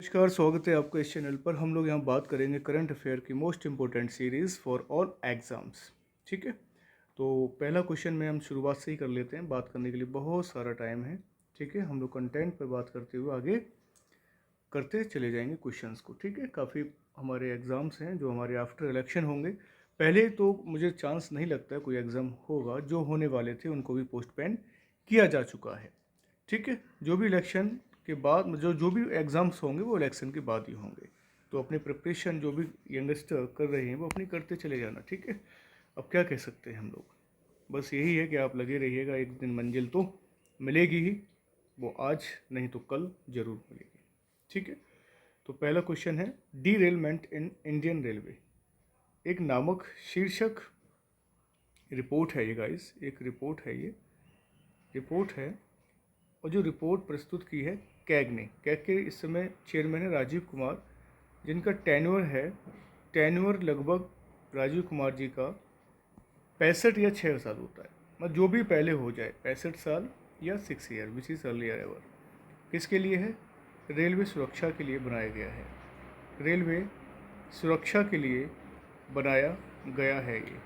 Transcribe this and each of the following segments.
नमस्कार, स्वागत है आपका इस चैनल पर। हम लोग यहाँ बात करेंगे करंट अफेयर की most important series for all exams. ठीक है, तो पहला क्वेश्चन में हम शुरुआत से ही कर लेते हैं। बात करने के लिए बहुत सारा टाइम है। ठीक है, हम लोग कंटेंट पर बात करते हुए आगे करते चले जाएंगे क्वेश्चंस को। ठीक है, काफ़ी हमारे एग्ज़ाम्स हैं जो हमारे आफ्टर इलेक्शन होंगे। पहले तो मुझे चांस नहीं लगता है कोई एग्ज़ाम होगा, जो होने वाले थे उनको भी पोस्टपोन किया जा चुका है। ठीक है, जो भी इलेक्शन के बाद जो भी एग्ज़ाम्स होंगे वो इलेक्शन के बाद ही होंगे। तो अपनी प्रिपरेशन जो भी यंगस्टर कर रहे हैं वो अपनी करते चले जाना। ठीक है, अब क्या कह सकते हैं हम लोग, बस यही है कि आप लगे रहिएगा, एक दिन मंजिल तो मिलेगी ही। वो आज नहीं तो कल ज़रूर मिलेगी। ठीक है, तो पहला क्वेश्चन है डीरेलमेंट इन इंडियन रेलवे। एक नामक शीर्षक रिपोर्ट है ये गाइस, एक रिपोर्ट है, ये रिपोर्ट है। और जो रिपोर्ट प्रस्तुत की है कैग ने, कैग के इस समय चेयरमैन है राजीव कुमार, जिनका टेन्योर लगभग राजीव कुमार जी का 65 या 6 साल होता है। मतलब जो भी पहले हो जाए, 65 साल या 6 year, which is earlier ever. किसके लिए है? रेलवे सुरक्षा के लिए बनाया गया है। रेलवे सुरक्षा के लिए बनाया गया है ये।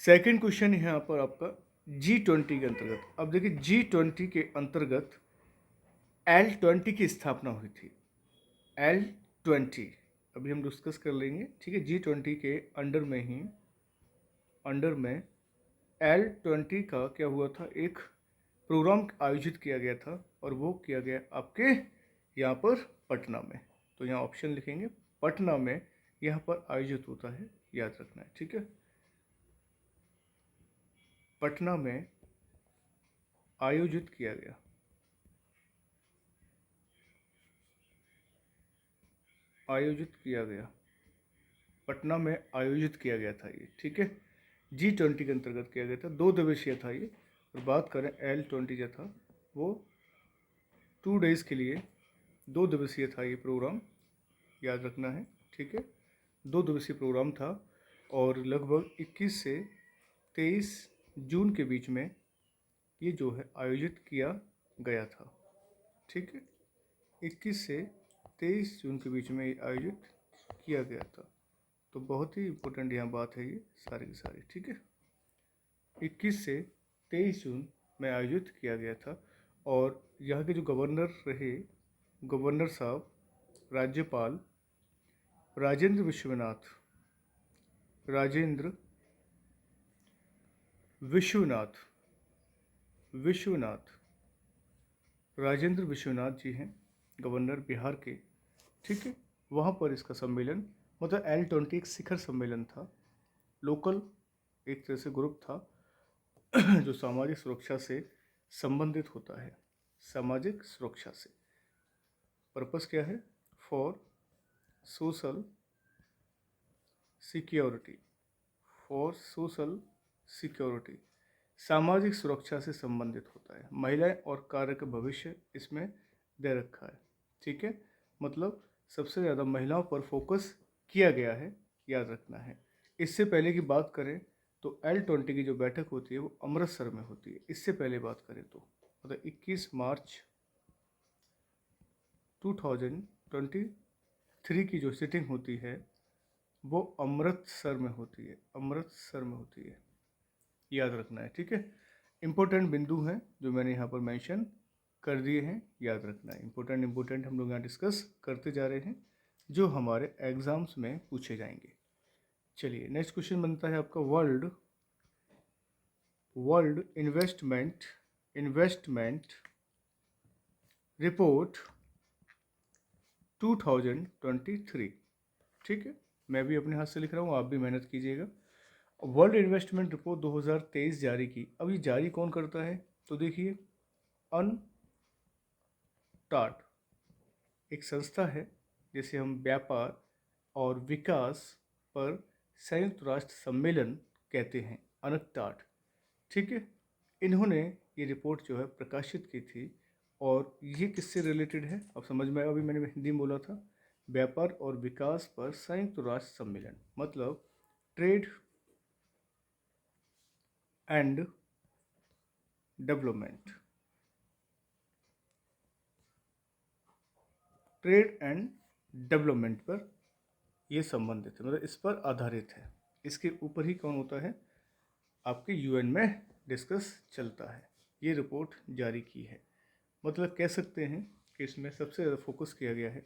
सेकंड क्वेश्चन यहाँ पर आपका G20 के अंतर्गत। अब देखिए G20 के अंतर्गत L20 की स्थापना हुई थी। L20 अभी हम डिस्कस कर लेंगे। ठीक है, G20 के अंडर में L20 का क्या हुआ था, एक प्रोग्राम आयोजित किया गया था और वो किया गया आपके यहाँ पर पटना में। तो यहाँ ऑप्शन लिखेंगे, पटना में यहाँ पर आयोजित होता है, याद रखना है। ठीक है, पटना में आयोजित किया गया, पटना में आयोजित किया गया था ये। ठीक है, G20 के अंतर्गत किया गया था, 2 दिवसीय था ये। और बात करें L20 जो था वो 2 डेज़ के लिए, 2 दिवसीय था ये प्रोग्राम, याद रखना है। ठीक है, 2 दिवसीय प्रोग्राम था और लगभग 21 से 23 जून के बीच में ये जो है आयोजित किया गया था। ठीक है, 21 से 23 जून के बीच में ये आयोजित किया गया था। तो बहुत ही इम्पोर्टेंट यहाँ बात है ये सारी की सारी। ठीक है, 21 से 23 जून में आयोजित किया गया था। और यहाँ के जो गवर्नर रहे, गवर्नर साहब राज्यपाल राजेंद्र विश्वनाथ राजेंद्र विश्वनाथ जी हैं गवर्नर बिहार के। ठीक है, वहाँ पर इसका सम्मेलन, मतलब L20 एक शिखर सम्मेलन था, लोकल एक तरह से ग्रुप था जो सामाजिक सुरक्षा से संबंधित होता है। सामाजिक सुरक्षा से पर्पस क्या है? फॉर सोशल सिक्योरिटी, सामाजिक सुरक्षा से संबंधित होता है। महिलाएं और कार्य का भविष्य इसमें दे रखा है। ठीक है, मतलब सबसे ज़्यादा महिलाओं पर फोकस किया गया है, याद रखना है। इससे पहले की बात करें तो L20 की जो बैठक होती है वो अमृतसर में होती है। इससे पहले बात करें तो मतलब 21 मार्च 2023 की जो सिटिंग होती है वो अमृतसर में होती है, याद रखना है। ठीक है, इम्पोर्टेंट बिंदु हैं जो मैंने यहाँ पर मेंशन कर दिए हैं, याद रखना है। इम्पोर्टेंट हम लोग यहाँ डिस्कस करते जा रहे हैं जो हमारे एग्जाम्स में पूछे जाएंगे। चलिए, नेक्स्ट क्वेश्चन बनता है आपका वर्ल्ड इन्वेस्टमेंट रिपोर्ट 2023। ठीक है, मैं भी अपने हाथ से लिख रहा हूँ, आप भी मेहनत कीजिएगा। वर्ल्ड इन्वेस्टमेंट रिपोर्ट 2023 जारी की। अब ये जारी कौन करता है? तो देखिए, अनटाट एक संस्था है जिसे हम व्यापार और विकास पर संयुक्त राष्ट्र सम्मेलन कहते हैं, अनटाट। ठीक है, इन्होंने ये रिपोर्ट जो है प्रकाशित की थी। और ये किससे रिलेटेड है? अब समझ में आया, अभी मैंने हिंदी में बोला था, व्यापार और विकास पर संयुक्त राष्ट्र सम्मेलन, मतलब trade and development. Trade and development पर ये संबंधित है, मतलब इस पर आधारित है। इसके ऊपर ही कौन होता है, आपके यूएन में डिस्कस चलता है। ये रिपोर्ट जारी की है, मतलब कह सकते हैं कि इसमें सबसे ज़्यादा फोकस किया गया है,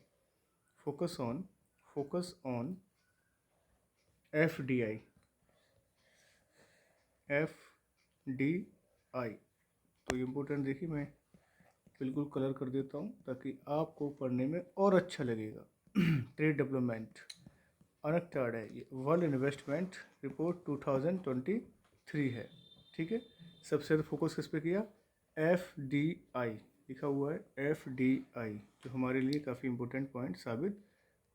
फोकस ऑन FDI। तो इम्पोर्टेंट देखिए, मैं बिल्कुल कलर कर देता हूँ ताकि आपको पढ़ने में और अच्छा लगेगा। ट्रेड डेवलपमेंट अनक्टार्ड है ये, वर्ल्ड इन्वेस्टमेंट रिपोर्ट 2023 है, ठीक है। सबसे ज़्यादा फोकस किस पे किया, FDI लिखा हुआ है, FDI, जो हमारे लिए काफ़ी इम्पोर्टेंट पॉइंट साबित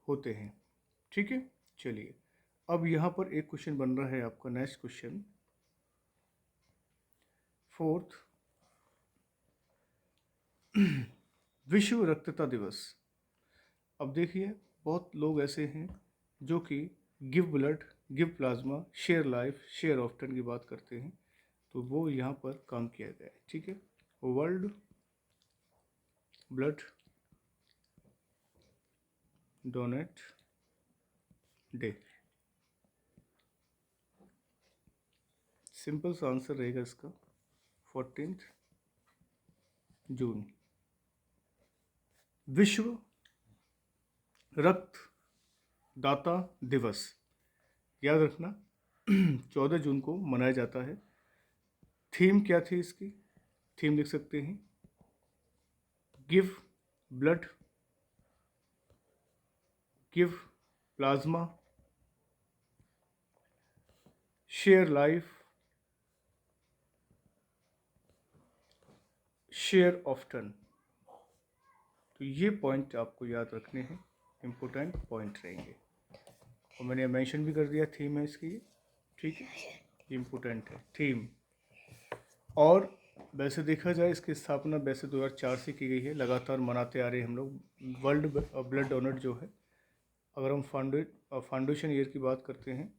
होते हैं, ठीक है। चलिए, अब यहाँ पर एक क्वेश्चन बन रहा है आपका, नेक्स्ट क्वेश्चन, फोर्थ, विश्व रक्तता दिवस। अब देखिए, बहुत लोग ऐसे हैं जो कि give blood, give plasma, share life, share often की बात करते हैं, तो वो यहाँ पर काम किया गया है, ठीक है। World blood donate day, simple सा आंसर रहेगा इसका 14 जून। विश्व रक्त दाता दिवस, याद रखना 14 जून को मनाया जाता है। थीम क्या थी इसकी, थीम लिख सकते हैं, give blood, give plasma, share life, share often. तो ये पॉइंट आपको याद रखने हैं, इम्पोर्टेंट पॉइंट रहेंगे। और मैंने मेंशन भी कर दिया, थीम है इसकी, ठीक है, इम्पोर्टेंट है थीम। और वैसे देखा जाए, इसकी स्थापना वैसे 2004 से की गई है, लगातार मनाते आ रहे हैं हम लोग। वर्ल्ड ब्लड डोनेट जो है, अगर हम फाउंडेशन ईयर की बात करते हैं,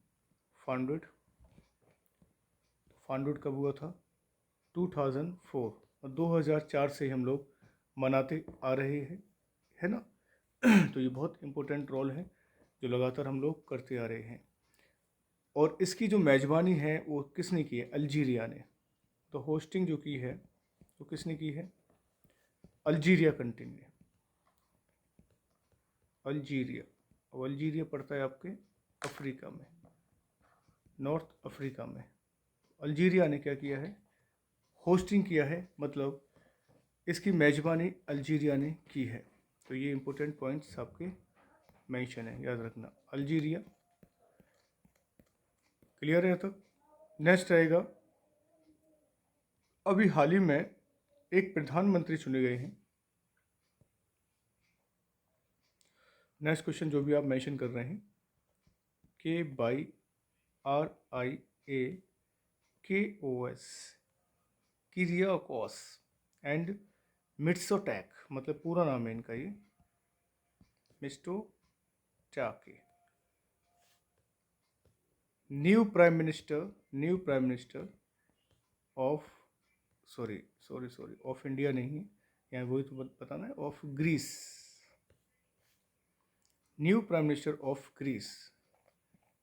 फाउंडेड कब हुआ था, 2004, और 2004 से हम लोग मनाते आ रहे हैं, है ना। तो ये बहुत इम्पोर्टेंट रोल है जो लगातार हम लोग करते आ रहे हैं। और इसकी जो मेज़बानी है वो किसने की है, अल्जीरिया ने। तो होस्टिंग जो की है वो किसने की है, अल्जीरिया कंट्री ने, अल्जीरिया। और अल्जीरिया पड़ता है आपके अफ्रीका में, नॉर्थ अफ्रीका में। अल्जीरिया ने क्या किया है, होस्टिंग किया है, मतलब इसकी मेज़बानी अल्जीरिया ने की है। तो ये इंपॉर्टेंट पॉइंट्स आपके मेंशन है, याद रखना, अल्जीरिया। क्लियर है तक। नेक्स्ट रहेगा, अभी हाल ही में एक प्रधानमंत्री चुने गए हैं। नेक्स्ट क्वेश्चन जो भी आप मेंशन कर रहे हैं, KYRIAKOS, किरियाकोस एंड मिट्सोटैक, मतलब पूरा नाम है इनका ये, Mitsotakis, new prime minister of, sorry of India नहीं है यहाँ, वही तो बताना है, of Greece, new prime minister of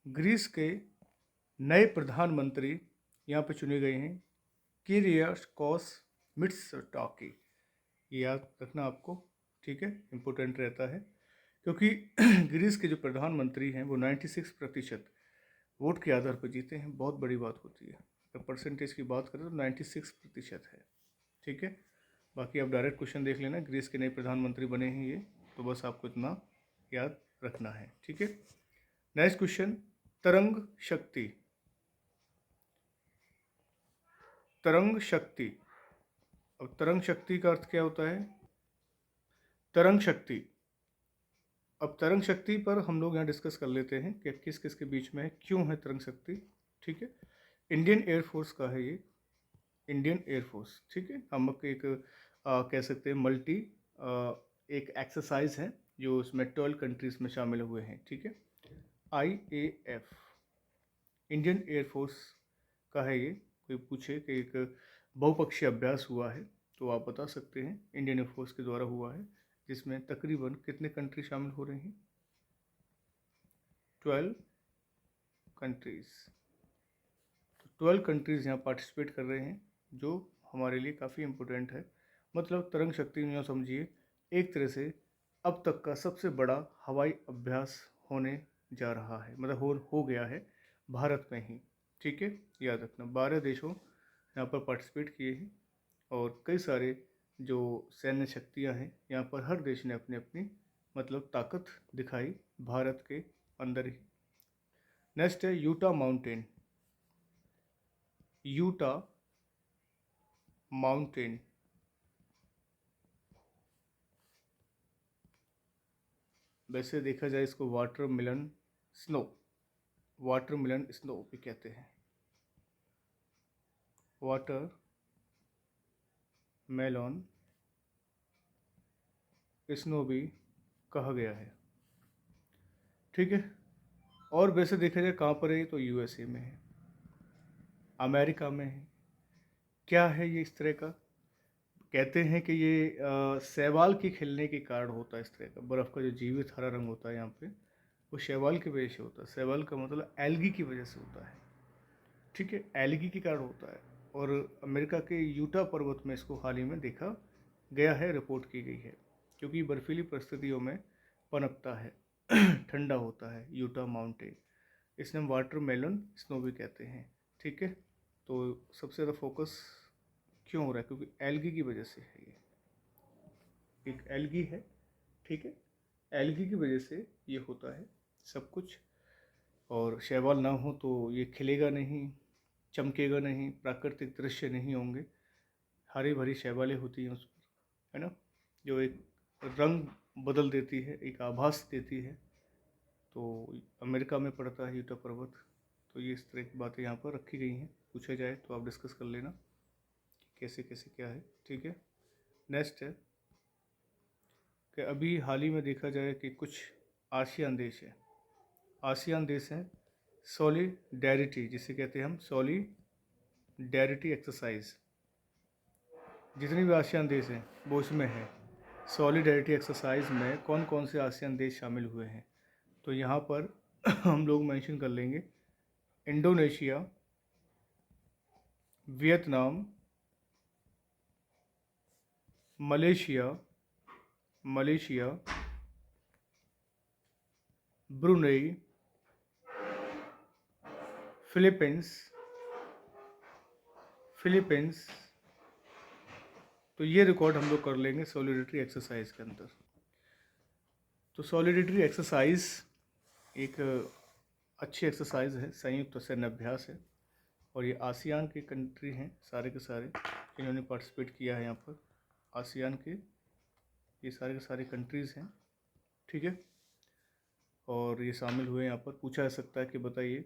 Greece के नए प्रधानमंत्री यहाँ पे चुने गए हैं, किरियाकोस मिट्सोटाके। ये याद रखना आपको, ठीक है, इम्पोर्टेंट रहता है, क्योंकि ग्रीस के जो प्रधानमंत्री हैं वो 96% वोट के आधार पर जीते हैं। बहुत बड़ी बात होती है, अगर परसेंटेज की बात करें तो 96% है, ठीक है। बाकी आप डायरेक्ट क्वेश्चन देख लेना, ग्रीस के नए प्रधानमंत्री बने हैं ये, तो बस आपको इतना याद रखना है, ठीक है। नेक्स्ट क्वेश्चन, तरंग शक्ति, तरंग शक्ति। अब तरंग शक्ति का अर्थ क्या होता है, तरंग शक्ति। अब तरंग शक्ति पर हम लोग यहाँ डिस्कस कर लेते हैं कि किस किस के बीच में है, क्यों है तरंग शक्ति, ठीक है। इंडियन एयरफोर्स का है ये, इंडियन एयरफोर्स, ठीक है। हम एक कह सकते हैं मल्टी एक एक्सरसाइज है जो उसमें 12 कंट्रीज में शामिल हुए हैं, ठीक है। IAF, इंडियन एयरफोर्स का है ये। कोई पूछे कि एक बहुपक्षीय अभ्यास हुआ है तो आप बता सकते हैं इंडियन एयरफोर्स के द्वारा हुआ है, जिसमें तकरीबन कितने कंट्री शामिल हो रही हैं? 12 कंट्रीज़। तो 12 कंट्रीज़ यहाँ पार्टिसिपेट कर रहे हैं, जो हमारे लिए काफ़ी इम्पोर्टेंट है। मतलब तरंग शक्ति में समझिए एक तरह से अब तक का सबसे बड़ा हवाई अभ्यास होने जा रहा है, मतलब हो गया है भारत में ही। ठीक है, याद रखना 12 देशों यहाँ पर पार्टिसिपेट किए हैं और कई सारे जो सैन्य शक्तियाँ हैं यहाँ पर, हर देश ने अपनी अपनी मतलब ताकत दिखाई भारत के अंदर ही। नेक्स्ट है यूटा माउंटेन। यूटा माउंटेन वैसे देखा जाए इसको वाटरमेलन स्नो भी कहते हैं। वाटर मेलन स्नो भी कहा गया है। ठीक है, और वैसे देखा जाए कहाँ पर है, तो यूएसए में है, अमेरिका में है। क्या है ये इस तरह का? कहते हैं कि ये शैवाल के खिलने के कारण होता है। इस तरह का बर्फ़ का जो जीवित हरा रंग होता है यहाँ पे, वो शैवाल की वजह से होता है। शैवाल का मतलब एल्गी की वजह से होता है। ठीक है, एल्गी के कारण होता है। और अमेरिका के यूटा पर्वत में इसको हाल ही में देखा गया है, रिपोर्ट की गई है, क्योंकि बर्फीली परिस्थितियों में पनपता है ठंडा होता है यूटा माउंटेन। इसे हम वाटरमेलन स्नो भी कहते हैं। ठीक है, तो सबसे ज़्यादा फोकस क्यों हो रहा है? क्योंकि एल्गी की वजह से है। ये एक एल्गी है। ठीक है, एल्गी की वजह से ये होता है सब कुछ। और शैवाल ना हो तो ये खिलेगा नहीं, चमकेगा नहीं, प्राकृतिक दृश्य नहीं होंगे। हरी भरी शैवालें होती हैं उस पर, है ना, जो एक रंग बदल देती है, एक आभास देती है। तो अमेरिका में पड़ता है यूटा पर्वत। तो ये इस तरह की बातें यहाँ पर रखी गई हैं। पूछा जाए तो आप डिस्कस कर लेना कि कैसे कैसे क्या है। ठीक है, नेक्स्ट है कि अभी हाल ही में देखा जाए कि कुछ आसियान देश हैं, आसियान देश हैं सॉलिडेरिटी, जिसे कहते हैं हम सॉलिडेरिटी एक्सरसाइज। जितने भी आसियान देश हैं वो इसमें है। सॉलिडेरिटी एक्सरसाइज में कौन कौन से आसियान देश शामिल हुए हैं? तो यहाँ पर हम लोग मेंशन कर लेंगे Indonesia, Vietnam, Malaysia, Brunei, Philippines. तो ये रिकॉर्ड हम लोग कर लेंगे सॉलिडेरिटी एक्सरसाइज के अंदर। तो सॉलिडेरिटी एक्सरसाइज एक अच्छी एक्सरसाइज है, संयुक्त सैन्य अभ्यास है। और ये आसियान के कंट्री हैं सारे के सारे, इन्होंने पार्टिसिपेट किया है यहाँ पर। आसियान के ये सारे के सारे कंट्रीज़ हैं। ठीक है, और ये शामिल हुए यहाँ पर। पूछा जा सकता है कि बताइए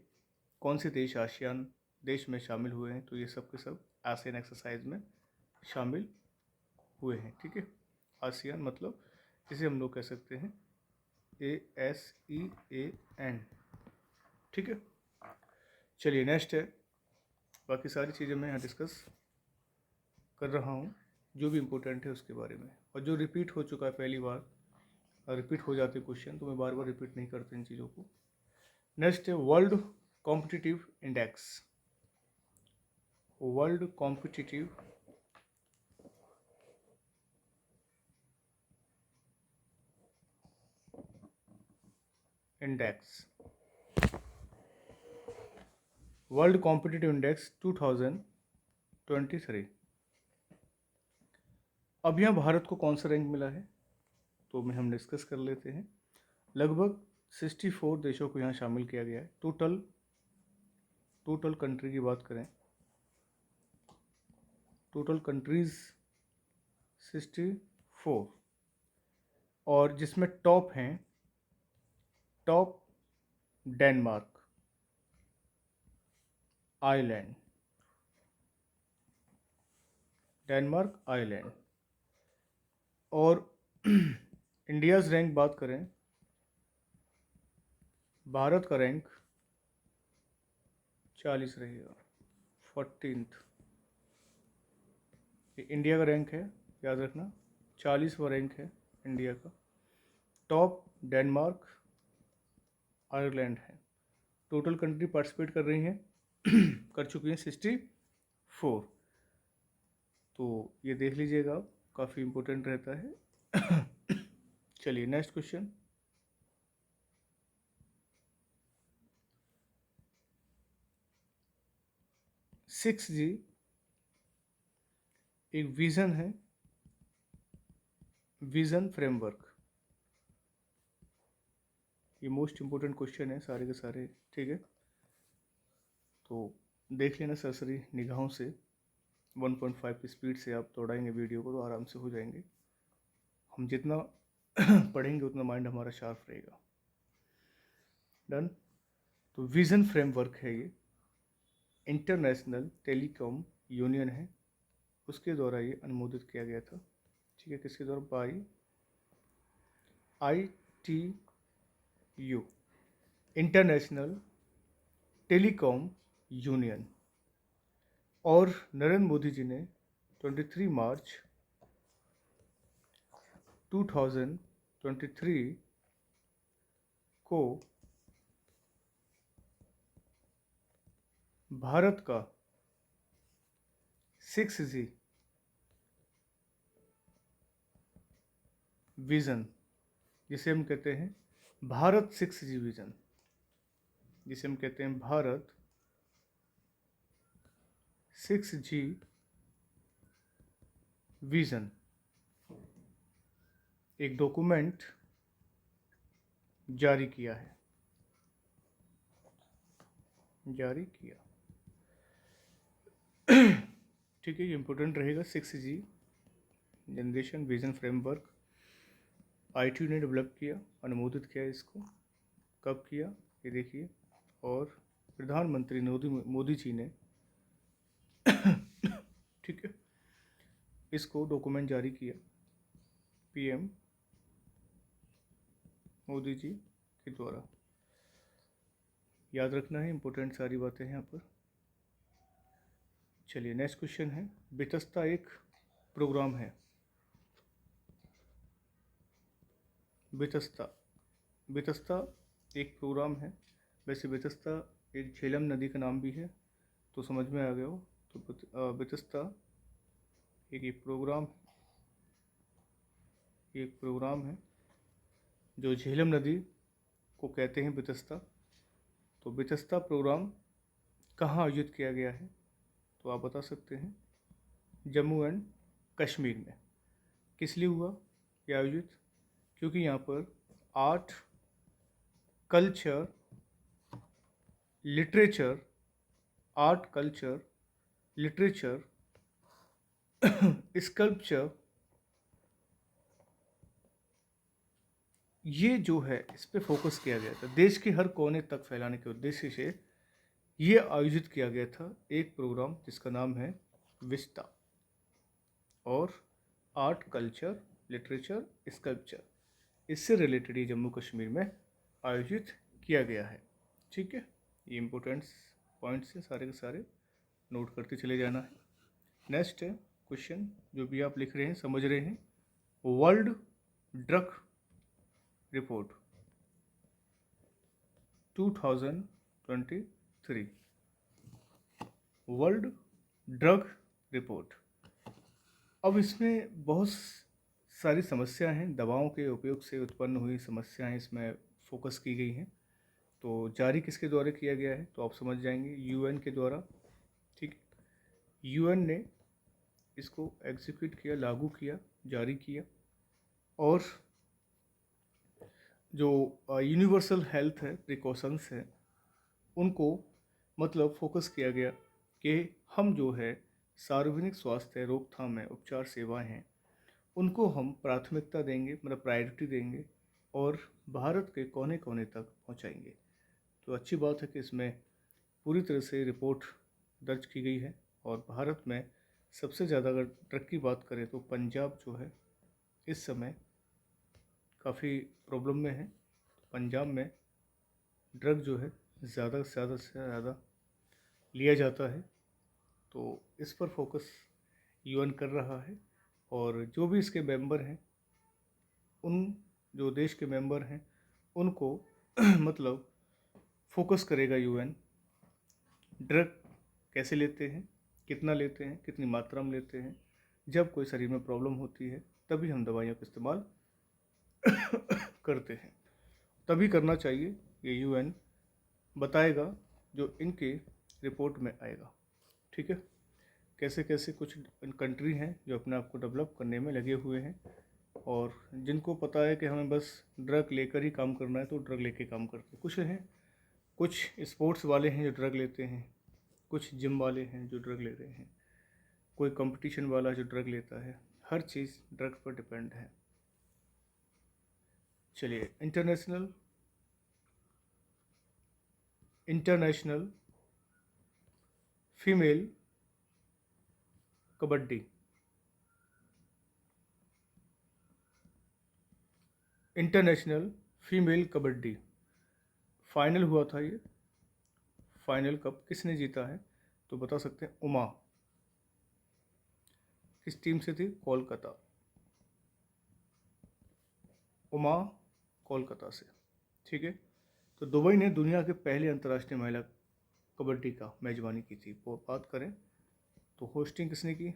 कौन से देश आसियान देश में शामिल हुए हैं? तो ये सब के सब आसियान एक्सरसाइज में शामिल हुए हैं। ठीक है, आसियान मतलब इसे हम लोग कह सकते हैं ASEAN। ठीक है, चलिए नेक्स्ट है। बाकी सारी चीज़ें मैं यहाँ डिस्कस कर रहा हूँ जो भी इम्पोर्टेंट है उसके बारे में, और जो रिपीट हो चुका है पहली बार, रिपीट हो जाते क्वेश्चन, तो मैं बार बार रिपीट नहीं करते इन चीज़ों को। नेक्स्ट है world competitive index. World competitive index, world competitive index 2023। अब यहाँ भारत को कौन सा रैंक मिला है तो मैं हम डिस्कस कर लेते हैं। लगभग 64 देशों को यहाँ शामिल किया गया है। टोटल कंट्री की बात करें, टोटल कंट्रीज़ 64, और जिसमें टॉप हैं, टॉप डेनमार्क, आइलैंड, और इंडियाज़ रैंक बात करें, भारत का रैंक 40 रहेगा, 14th। इंडिया का रैंक है, याद रखना 40वां रैंक है इंडिया का। टॉप डेनमार्क, आयरलैंड है। टोटल कंट्री पार्टिसिपेट कर रही हैं कर चुकी हैं 64। तो ये देख लीजिएगा आप, काफ़ी इम्पोर्टेंट रहता है। चलिए नेक्स्ट क्वेश्चन। 6G एक विज़न है, विज़न फ्रेमवर्क। ये मोस्ट इम्पोर्टेंट क्वेश्चन है सारे के सारे, ठीक है। तो देख लेना सरसरी निगाहों से, 1.5 की स्पीड से आप दौड़ाएंगे वीडियो को तो आराम से हो जाएंगे। हम जितना पढ़ेंगे उतना माइंड हमारा शार्प रहेगा। डन। तो विज़न फ्रेमवर्क है ये, इंटरनेशनल टेलीकॉम यूनियन है, उसके द्वारा ये अनुमोदित किया गया था, ठीक है। किसके द्वारा? By ITU, international telecom union. और नरेंद्र मोदी जी ने 23 मार्च 2023 को भारत का 6G विज़न, जिसे हम कहते हैं भारत 6G विज़न, जिसे हम कहते हैं भारत 6G विज़न, एक डॉक्यूमेंट जारी किया है, जारी किया, ठीक है। ये इम्पोर्टेंट रहेगा। 6G generation vision framework ITU ने डेवलप किया, अनुमोदित किया इसको। कब किया ये देखिए। और प्रधानमंत्री मोदी जी ने ठीक है इसको डॉक्यूमेंट जारी किया, PM मोदी जी के द्वारा। याद रखना है, इंपॉर्टेंट सारी बातें हैं यहाँ पर। चलिए नेक्स्ट क्वेश्चन है। बेतस्ता एक प्रोग्राम है, बेतस्ता, बेतस्ता एक प्रोग्राम है। वैसे बेतस्ता एक झेलम नदी का नाम भी है, तो समझ में आ गया हो। तो बेतस्ता एक प्रोग्राम है जो झेलम नदी को कहते हैं बेतस्ता। तो बेतस्ता प्रोग्राम कहाँ आयोजित किया गया है? तो आप बता सकते हैं, जम्मू एंड कश्मीर में। किस लिए हुआ ये आयोजित? क्योंकि यहाँ पर art, culture, literature, art, culture, literature, sculpture, ये जो है इस पे फोकस किया गया था। देश के हर कोने तक फैलाने के उद्देश्य से ये आयोजित किया गया था एक प्रोग्राम जिसका नाम है विस्टा। और आर्ट, कल्चर, लिटरेचर, स्कल्पचर, इससे रिलेटेड ये जम्मू कश्मीर में आयोजित किया गया है, ठीक है। ये इम्पोर्टेंट पॉइंट्स हैं, सारे के सारे नोट करते चले जाना है। नेक्स्ट है क्वेश्चन, जो भी आप लिख रहे हैं समझ रहे हैं। World drug report 2023, world drug report. अब इसमें बहुत सारी समस्या हैं, दवाओं के उपयोग से उत्पन्न हुई समस्याएं इसमें फोकस की गई हैं। तो जारी किसके द्वारा किया गया है? तो आप समझ जाएंगे, UN के द्वारा, ठीक। UN ने इसको एग्जीक्यूट किया, लागू किया, जारी किया। और जो यूनिवर्सल हेल्थ है, प्रिकॉशंस है, उनको मतलब फोकस किया गया कि हम जो है सार्वजनिक स्वास्थ्य, रोकथाम है, उपचार सेवाएं हैं, उनको हम प्राथमिकता देंगे, मतलब प्रायोरिटी देंगे और भारत के कोने कोने तक पहुंचाएंगे। तो अच्छी बात है कि इसमें पूरी तरह से रिपोर्ट दर्ज की गई है। और भारत में सबसे ज़्यादा अगर ड्रग की बात करें तो पंजाब जो है इस समय काफ़ी प्रॉब्लम में है। पंजाब में ड्रग जो है ज़्यादा से ज़्यादा लिया जाता है। तो इस पर फोकस UN कर रहा है। और जो भी इसके मेंबर हैं उन जो देश के मेंबर हैं उनको मतलब फोकस करेगा यूएन। ड्रग कैसे लेते हैं, कितना लेते हैं, कितनी मात्रा में लेते हैं, जब कोई शरीर में प्रॉब्लम होती है तभी हम दवाइयों का इस्तेमाल करते हैं, तभी करना चाहिए। ये यूएन बताएगा जो इनके रिपोर्ट में आएगा। ठीक है, कैसे कैसे कुछ कंट्री हैं जो अपने आप को डेवलप करने में लगे हुए हैं, और जिनको पता है कि हमें बस ड्रग लेकर ही काम करना है तो ड्रग लेके काम करते हैं। कुछ हैं, कुछ स्पोर्ट्स वाले हैं जो ड्रग लेते हैं, कुछ जिम वाले हैं जो ड्रग ले रहे हैं, कोई कंपटीशन वाला जो ड्रग लेता है। हर चीज़ ड्रग पर डिपेंड है। चलिए, international female kabaddi, international female kabaddi final हुआ था। ये फाइनल कप किसने जीता है तो बता सकते हैं? उमा। किस टीम से थी? कोलकाता। उमा कोलकाता से। ठीक है, तो दुबई ने दुनिया के पहले अंतर्राष्ट्रीय महिला कबड्डी का मेजबानी की थी। वो बात करें तो होस्टिंग किसने की?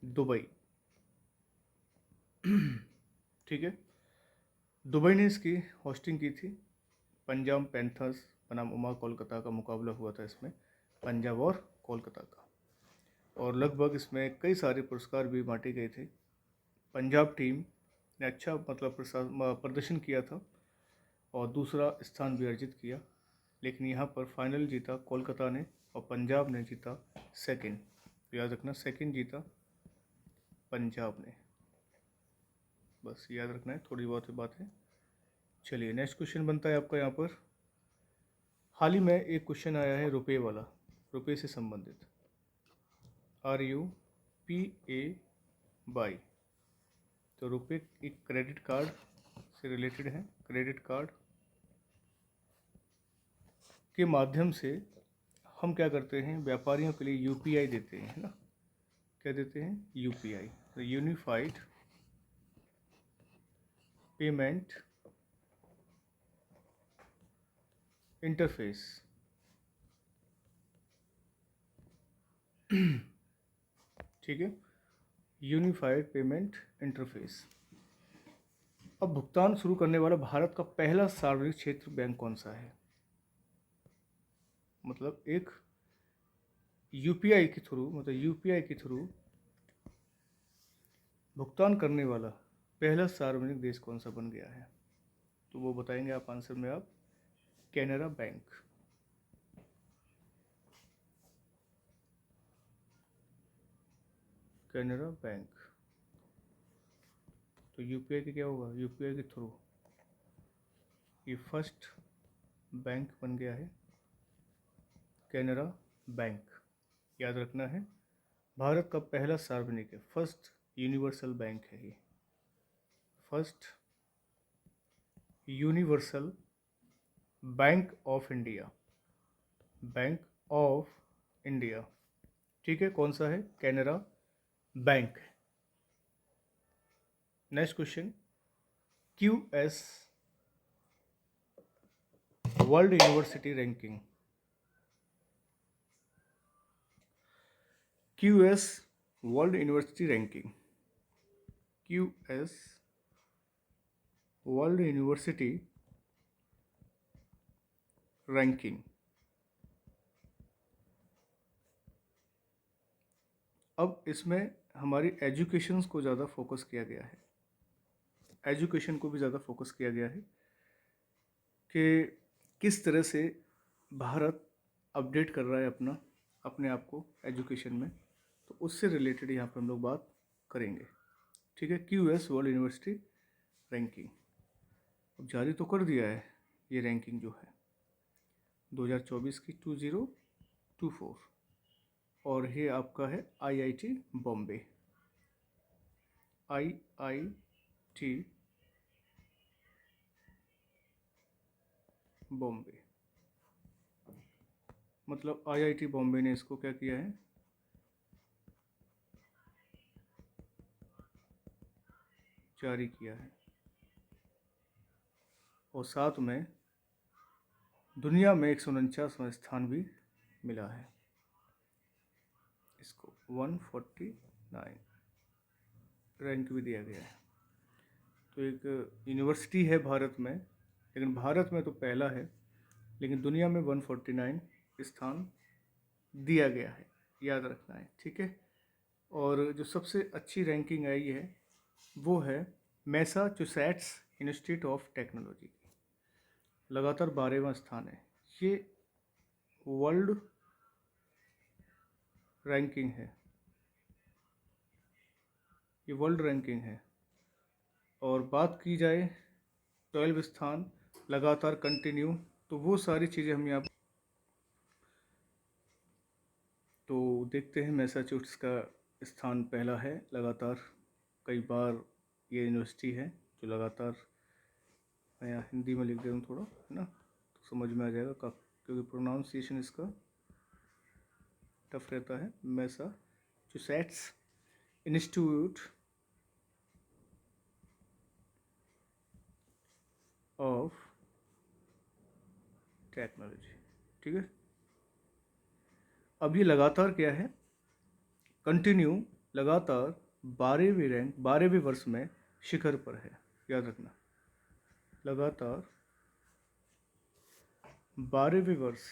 दुबई। ठीक है, दुबई ने इसकी होस्टिंग की थी। पंजाब पैंथर्स बनाम उमा कोलकाता का मुकाबला हुआ था इसमें, पंजाब और कोलकाता का, और लगभग इसमें कई सारे पुरस्कार भी बांटे गए थे। पंजाब टीम ने अच्छा मतलब प्रदर्शन किया था और दूसरा स्थान भी अर्जित किया, लेकिन यहाँ पर फाइनल जीता कोलकाता ने और पंजाब ने जीता सेकंड। याद रखना, सेकंड जीता पंजाब ने, बस याद रखना है, थोड़ी बहुत बात है। चलिए, नेक्स्ट क्वेश्चन बनता है आपका यहाँ पर। हाल ही में एक क्वेश्चन आया है रुपए वाला, रुपए से संबंधित। RUPA तो रुपए एक क्रेडिट कार्ड से रिलेटेड है। क्रेडिट कार्ड के माध्यम से हम क्या करते हैं, व्यापारियों के लिए UPI देते हैं, है ना? क्या देते हैं? UPI, तो यूनिफाइड पेमेंट इंटरफेस। ठीक है, यूनिफाइड पेमेंट इंटरफेस। अब भुगतान शुरू करने वाला भारत का पहला सार्वजनिक क्षेत्र बैंक कौन सा है? मतलब एक UPI के थ्रू, मतलब UPI के थ्रू भुगतान करने वाला पहला सार्वजनिक देश कौन सा बन गया है? तो वो बताएंगे आप आंसर में। आप कैनरा बैंक। कैनरा बैंक। तो UPI के क्या होगा? UPI के थ्रू ये फर्स्ट बैंक बन गया है, कैनरा बैंक। याद रखना है, भारत का पहला सार्वजनिक है, फर्स्ट यूनिवर्सल बैंक है ये, first universal bank of India, bank of India. ठीक है, कौन सा है? Canara bank. Next question, QS world university ranking. QS world university ranking, QS world university ranking. अब इसमें हमारी एजुकेशंस को ज़्यादा फोकस किया गया है, एजुकेशन को भी ज़्यादा फोकस किया गया है कि किस तरह से भारत अपडेट कर रहा है अपने आप को एजुकेशन में, तो उससे रिलेटेड यहाँ पर हम लोग बात करेंगे। ठीक है, QS वर्ल्ड यूनिवर्सिटी रैंकिंग अब जारी तो कर दिया है, ये रैंकिंग जो है 2024 की 2024, और ये आपका है IIT बॉम्बे, IIT बॉम्बे। मतलब IIT बॉम्बे ने इसको क्या किया है, जारी किया है, और साथ में दुनिया में 149वां स्थान भी मिला है इसको, 149 रैंक भी दिया गया है। तो एक यूनिवर्सिटी है भारत में, लेकिन भारत में तो पहला है, लेकिन दुनिया में 149 स्थान दिया गया है, याद रखना है, ठीक है। और जो सबसे अच्छी रैंकिंग आई है वो है मैसाचुसेट्स इंस्टीट्यूट ऑफ टेक्नोलॉजी, लगातार 12वां स्थान है। ये वर्ल्ड रैंकिंग है, ये वर्ल्ड रैंकिंग है। और बात की जाए 12 स्थान लगातार कंटिन्यू, तो वो सारी चीज़ें हम यहाँ तो देखते हैं। मैसाचुसेट्स का स्थान पहला है लगातार, कई बार ये यूनिवर्सिटी है जो लगातार, मैं यहाँ हिंदी में लिख दे रहा हूँ थोड़ा, है ना, तो समझ में आ जाएगा क्योंकि प्रोनाउंसिएशन इसका टफ रहता है। मैसाचुसेट्स इंस्टीट्यूट ऑफ टेक्नोलॉजी, ठीक है। अब ये लगातार क्या है, कंटिन्यू, लगातार 12वीं रैंक 12वें वर्ष में शिखर पर है, याद रखना, लगातार 12वें वर्ष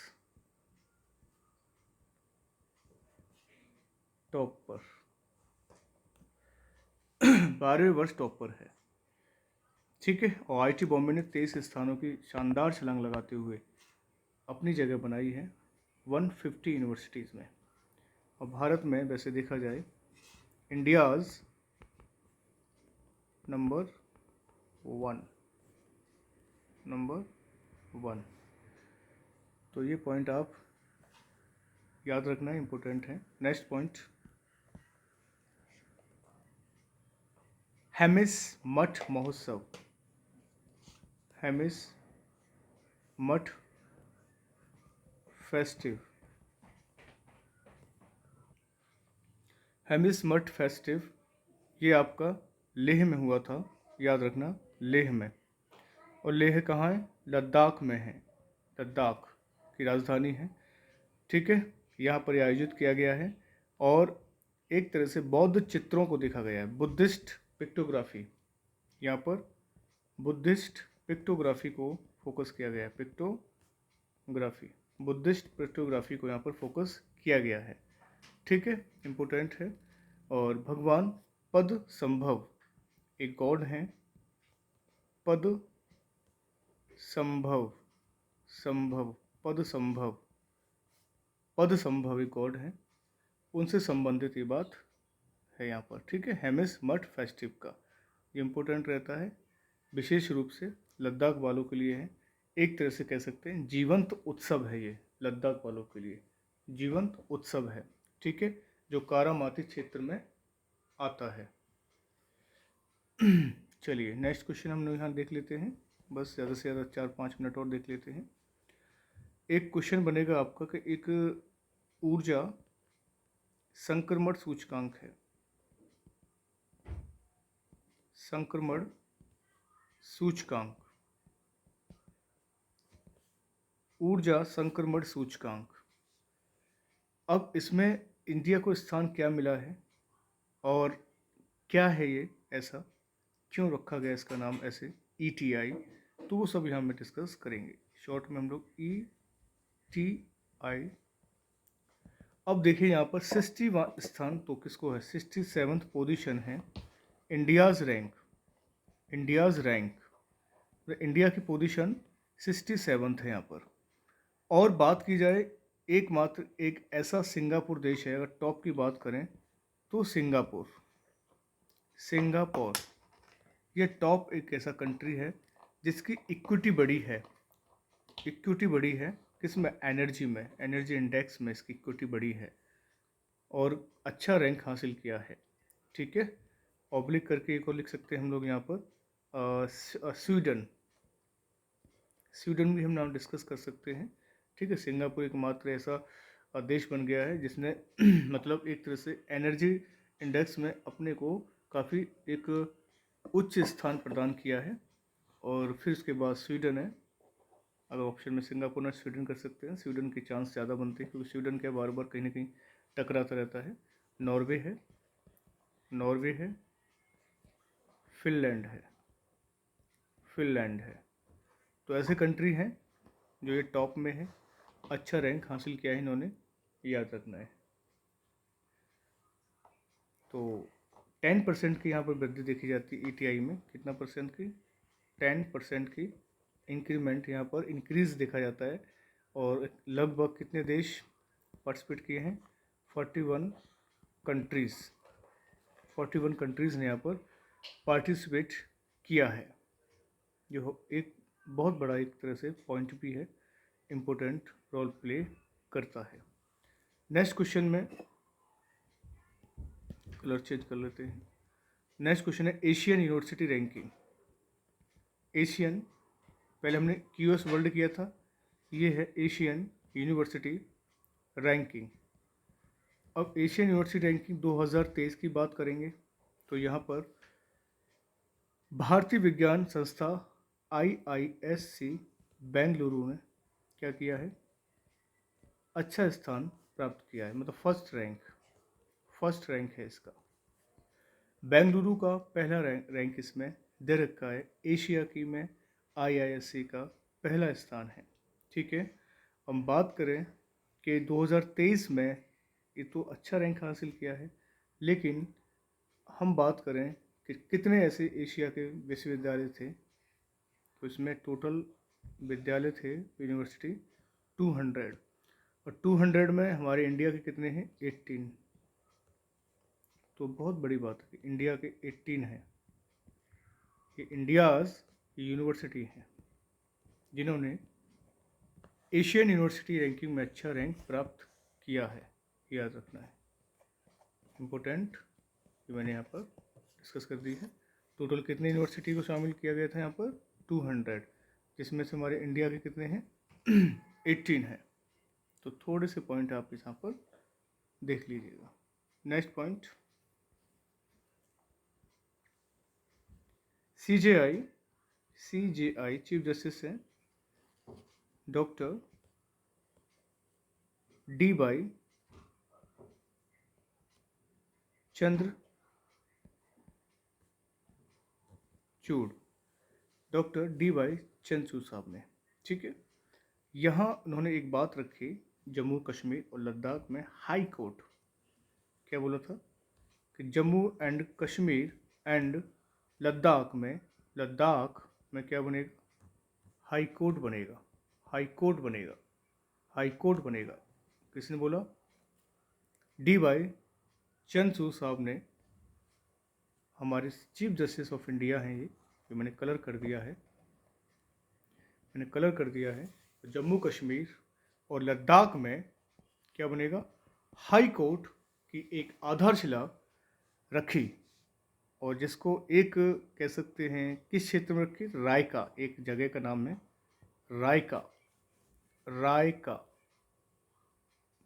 टॉप पर 12वें वर्ष टॉप पर है, ठीक है। और आईआईटी बॉम्बे ने 23 स्थानों की शानदार छलांग लगाते हुए अपनी जगह बनाई है 150 यूनिवर्सिटीज़ में। और भारत में वैसे देखा जाए, इंडियाज़ नंबर 1, तो ये पॉइंट आप याद रखना, इम्पोर्टेंट है। नेक्स्ट पॉइंट, हेमिस मठ महोत्सव, हेमिस मठ फेस्टिव, हेमिस मठ फेस्टिव ये आपका लेह में हुआ था, याद रखना, लेह में। और लेह कहाँ है, लद्दाख में है, लद्दाख की राजधानी है, ठीक है। यहाँ पर आयोजित किया गया है और एक तरह से बौद्ध चित्रों को देखा गया है, बुद्धिस्ट पिक्टोग्राफी, यहाँ पर बुद्धिस्ट पिक्टोग्राफी को फोकस किया गया है, पिक्टोग्राफी, बुद्धिस्ट पिक्टोग्राफी को यहाँ पर फोकस किया गया है, ठीक है, इम्पोर्टेंट है। और भगवान पद संभव एक गॉड हैं, पद संभव, पद संभव एक गॉड हैं, उनसे संबंधित ये बात है यहाँ पर, ठीक है। हेमिस मठ फेस्टिव का ये इम्पोर्टेंट रहता है, विशेष रूप से लद्दाख वालों के लिए है, एक तरह से कह सकते हैं जीवंत उत्सव है ये, लद्दाख वालों के लिए जीवंत उत्सव है, ठीक है, जो कारामाती क्षेत्र में आता है। चलिए नेक्स्ट क्वेश्चन हम लोग यहाँ देख लेते हैं, बस ज़्यादा से ज़्यादा 4-5 मिनट और देख लेते हैं। एक क्वेश्चन बनेगा आपका कि एक ऊर्जा संक्रमण सूचकांक है, संक्रमण सूचकांक, ऊर्जा संक्रमण सूचकांक। अब इसमें इंडिया को स्थान क्या मिला है और क्या है ये, ऐसा क्यों रखा गया इसका नाम ऐसे ETI, तो वो सब यहाँ में डिस्कस करेंगे। शॉर्ट में हम लोग ETI। अब देखिए यहाँ पर 60वां स्थान तो किसको है, 67th पोजीशन है, इंडियाज़ रैंक, इंडिया की पोजीशन 67th है यहाँ पर। और बात की जाए एकमात्र एक ऐसा सिंगापुर देश है, अगर टॉप की बात करें तो सिंगापुर, ये टॉप एक ऐसा कंट्री है जिसकी इक्विटी बड़ी है, किसमें, एनर्जी में, एनर्जी इंडेक्स में इसकी इक्विटी बड़ी है और अच्छा रैंक हासिल किया है, ठीक है। ऑब्लिक करके एक और लिख सकते हैं हम लोग यहाँ पर स्वीडन भी हम नाम डिस्कस कर सकते हैं, ठीक है। सिंगापुर एकमात्र ऐसा देश बन गया है जिसने मतलब एक तरह से एनर्जी इंडेक्स में अपने को काफ़ी एक उच्च स्थान प्रदान किया है। और फिर उसके बाद स्वीडन है। अगर ऑप्शन में सिंगापुर ना स्वीडन कर सकते हैं, स्वीडन के चांस ज़्यादा बनते हैं क्योंकि स्वीडन क्या बार बार कहीं ना कहीं टकराता रहता है। नॉर्वे है, नॉर्वे है, फिनलैंड है, फिनलैंड है। तो ऐसे कंट्री हैं जो ये टॉप में है। अच्छा रैंक हासिल किया है इन्होंने, याद रखना है। तो 10% की यहाँ पर वृद्धि देखी जाती है ईटीआई में। कितना परसेंट की? 10% की इंक्रीमेंट यहाँ पर इंक्रीज़ देखा जाता है। और लगभग कितने देश पार्टिसिपेट किए हैं? 41 कंट्रीज़, 41 कंट्रीज़ ने यहाँ पर पार्टिसिपेट किया है, जो एक बहुत बड़ा एक तरह से पॉइंट भी है, इम्पोर्टेंट रोल प्ले करता है। नेक्स्ट क्वेश्चन में कलर चेंज कर लेते हैं। नेक्स्ट क्वेश्चन है एशियन यूनिवर्सिटी रैंकिंग। एशियन, पहले हमने क्यूएस वर्ल्ड किया था, ये है एशियन यूनिवर्सिटी रैंकिंग। अब एशियन यूनिवर्सिटी रैंकिंग 2023 की बात करेंगे तो यहाँ पर भारतीय विज्ञान संस्था IISc बेंगलुरु ने क्या किया है? अच्छा स्थान प्राप्त किया है, मतलब फर्स्ट रैंक है इसका। बेंगलुरु का पहला रैंक इसमें दे रखा है। एशिया की में IISc का पहला स्थान है। ठीक है, हम बात करें कि 2023 में ये तो अच्छा रैंक हासिल किया है, लेकिन हम बात करें कि कितने ऐसे एशिया के विश्वविद्यालय थे, तो इसमें टोटल विद्यालय थे, यूनिवर्सिटी 200। और 200 में हमारे इंडिया के कितने हैं? 18। तो बहुत बड़ी बात है कि इंडिया के 18 हैं। ये इंडियाज़ यूनिवर्सिटी हैं जिन्होंने एशियन यूनिवर्सिटी रैंकिंग में अच्छा रैंक प्राप्त किया है, याद रखना है। इम्पोर्टेंट जो मैंने यहाँ पर डिस्कस कर दी है। टोटल कितने यूनिवर्सिटी को शामिल किया गया था यहाँ पर? 200, जिसमें से हमारे इंडिया के कितने हैं? 18 हैं। तो थोड़े से पॉइंट आप यहाँ पर देख लीजिएगा। Next point, CJI chief justice हैं doctor D. Chandrachud, doctor D. Chandrachud साहब ने। ठीक है, यहाँ उन्होंने एक बात रखी, जम्मू कश्मीर और लद्दाख में हाई कोर्ट, क्या बोला था कि जम्मू एंड कश्मीर एंड लद्दाख में क्या बनेगा? हाई कोर्ट बनेगा, हाई कोर्ट बनेगा, हाई कोर्ट बनेगा। किसने बोला? D. चंद्रचूड़ साहब ने, हमारे चीफ जस्टिस ऑफ इंडिया हैं ये, जो मैंने कलर कर दिया है। जम्मू कश्मीर और लद्दाख में क्या बनेगा? हाई कोर्ट की एक आधारशिला रखी, और जिसको एक कह सकते हैं किस क्षेत्र में रखी? रायका, एक जगह का नाम है रायका।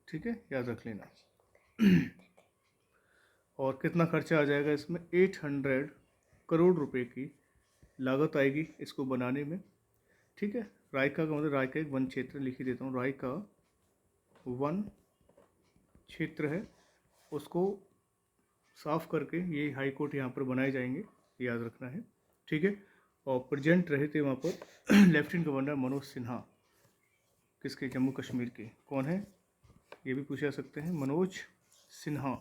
ठीक है, याद रख लेना। और कितना खर्चा आ जाएगा इसमें? 800 करोड़ रुपए की लागत आएगी इसको बनाने में। ठीक है, रायका का मतलब रायका एक वन क्षेत्र, लिख ही देता हूँ, रायका वन क्षेत्र है, उसको साफ करके ये हाई कोर्ट यहाँ पर बनाए जाएंगे, याद रखना है। ठीक है, और प्रेजेंट रहे थे वहाँ पर लेफ्टिनेंट गवर्नर मनोज सिन्हा। किसके? जम्मू कश्मीर के। कौन है? ये भी पूछा सकते हैं, Manoj Sinha,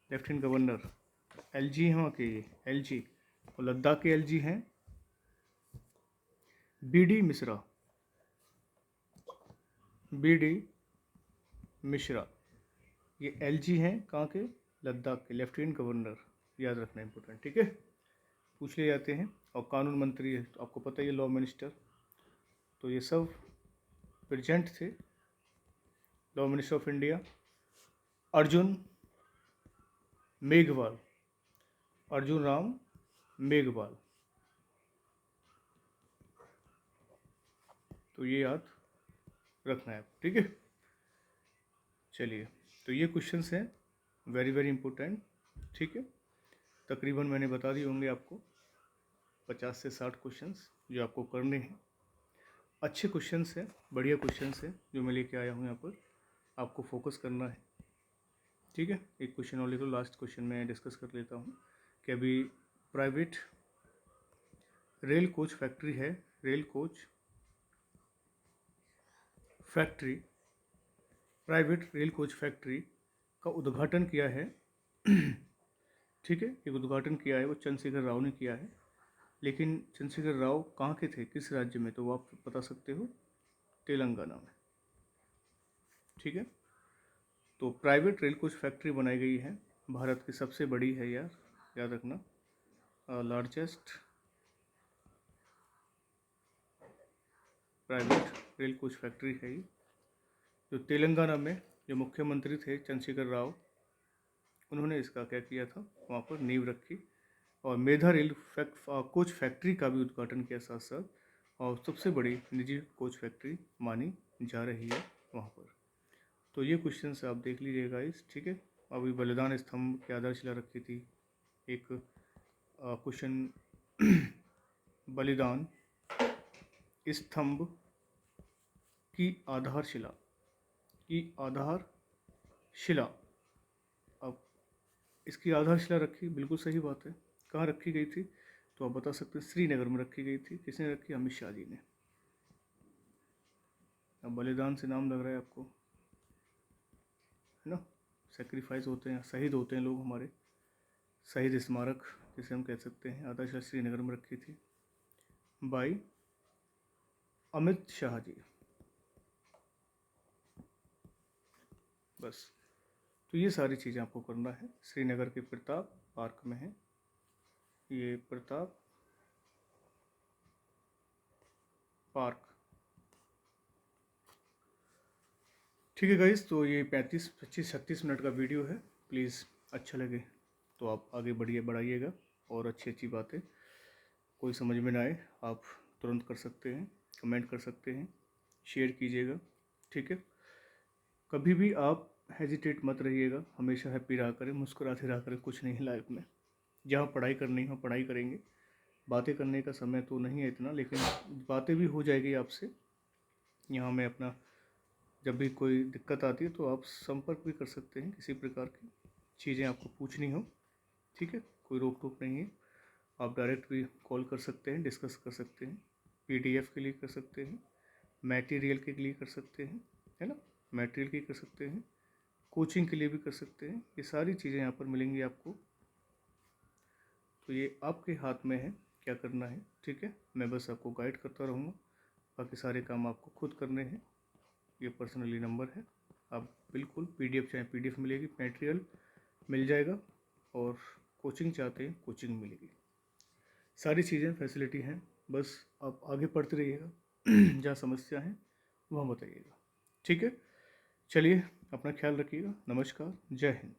lieutenant governor. LG हैं वहाँ के, ये LG, और लद्दाख के LG हैं BD मिश्रा। ये LG हैं कहाँ के? लद्दाख के, लेफ्टिनेंट गवर्नर, याद रखना इंपॉर्टेंट। ठीक है, पूछ ले जाते हैं। और कानून मंत्री है, तो आपको पता ही है, लॉ मिनिस्टर। तो ये सब प्रेजेंट थे। Law minister of India Arjun Ram Meghwal. तो ये याद रखना है, ठीक है। चलिए, तो ये क्वेश्चंस हैं वेरी वेरी इंपॉर्टेंट। ठीक है, तकरीबन मैंने बता दिए होंगे आपको। 50 से 60 क्वेश्चंस जो आपको करने हैं। अच्छे क्वेश्चंस हैं, बढ़िया क्वेश्चंस हैं जो मैं लेके आया हूँ यहाँ पर, आपको फोकस करना है। ठीक है, एक क्वेश्चन और ले लो, लास्ट क्वेश्चन मैं डिस्कस कर लेता हूँ कि अभी प्राइवेट रेल कोच फैक्ट्री है, rail coach factory, private rail coach factory का उद्घाटन किया है। ठीक है, एक उद्घाटन किया है वो चंद्रशेखर राव ने किया है, लेकिन चंद्रशेखर राव कहाँ के थे, किस राज्य में, तो वो आप बता सकते हो, तेलंगाना में। ठीक है, तो प्राइवेट रेल कोच फैक्ट्री बनाई गई है, भारत की सबसे बड़ी है यार, याद रखना, largest private rail coach factory है ये, जो तेलंगाना में जो मुख्यमंत्री थे चंद्रशेखर राव, उन्होंने इसका क्या किया था, वहाँ पर नींव रखी, और मेधा रेल कोच फैक्ट्री का भी उद्घाटन किया साथ साथ, और सबसे बड़ी निजी कोच फैक्ट्री मानी जा रही है वहाँ पर। तो ये क्वेश्चन से आप देख लीजिएगा इस, ठीक है। अभी बलिदान स्तंभ की आधारशिला रखी थी, एक क्वेश्चन बलिदान स्तंभ की आधारशिला, की आधारशिला, अब इसकी आधारशिला रखी, बिल्कुल सही बात है। कहाँ रखी गई थी, तो आप बता सकते हैं श्रीनगर में रखी गई थी। किसने रखी, अमित शाह जी ने। अब बलिदान से नाम लग रहा है आपको, है ना, सेक्रीफाइस होते हैं, शहीद होते हैं लोग हमारे, शहीद स्मारक जिसे हम कह सकते हैं, आधारशिला श्रीनगर में रखी थी बाई अमित शाह जी। बस, तो ये सारी चीज़ें आपको करना है। श्रीनगर के प्रताप पार्क में है ये, प्रताप पार्क। ठीक है गाइस, तो ये 35, 25, 36 मिनट का वीडियो है। प्लीज़ अच्छा लगे तो आप आगे बढ़ाइएगा, और अच्छी अच्छी बातें कोई समझ में ना आए आप तुरंत कर सकते हैं, कमेंट कर सकते हैं, शेयर कीजिएगा। ठीक है, कभी भी आप हेजिटेट मत रहिएगा, हमेशा हैप्पी रहा करें, मुस्कुराते रहा करें। कुछ नहीं है लाइफ में, जहाँ पढ़ाई करनी हो पढ़ाई करेंगे, बातें करने का समय तो नहीं है इतना, लेकिन बातें भी हो जाएगी आपसे। यहाँ मैं अपना, जब भी कोई दिक्कत आती है तो आप संपर्क भी कर सकते हैं, किसी प्रकार की चीज़ें आपको पूछनी हो। ठीक है, कोई रोक टोक नहीं है, आप डायरेक्ट भी कॉल कर सकते हैं, डिस्कस कर सकते हैं, पीडीएफ के लिए कर सकते हैं, मटेरियल के लिए कर सकते हैं, है ना, मटेरियल के कर सकते हैं, कोचिंग के लिए भी कर सकते हैं। ये सारी चीज़ें यहाँ पर मिलेंगी आपको, तो ये आपके हाथ में है क्या करना है। ठीक है, मैं बस आपको गाइड करता रहूँगा, बाकी सारे काम आपको खुद करने हैं। ये पर्सनली नंबर है, आप बिल्कुल पीडीएफ चाहे पीडीएफ मिलेगी, मटेरियल मिल जाएगा, और कोचिंग चाहते हैं कोचिंग मिलेगी, सारी चीज़ें फैसिलिटी हैं। बस आप आगे पढ़ते रहिएगा, जहाँ समस्या है वहाँ बताइएगा। ठीक है, चलिए अपना ख्याल रखिएगा। नमस्कार, जय हिंद।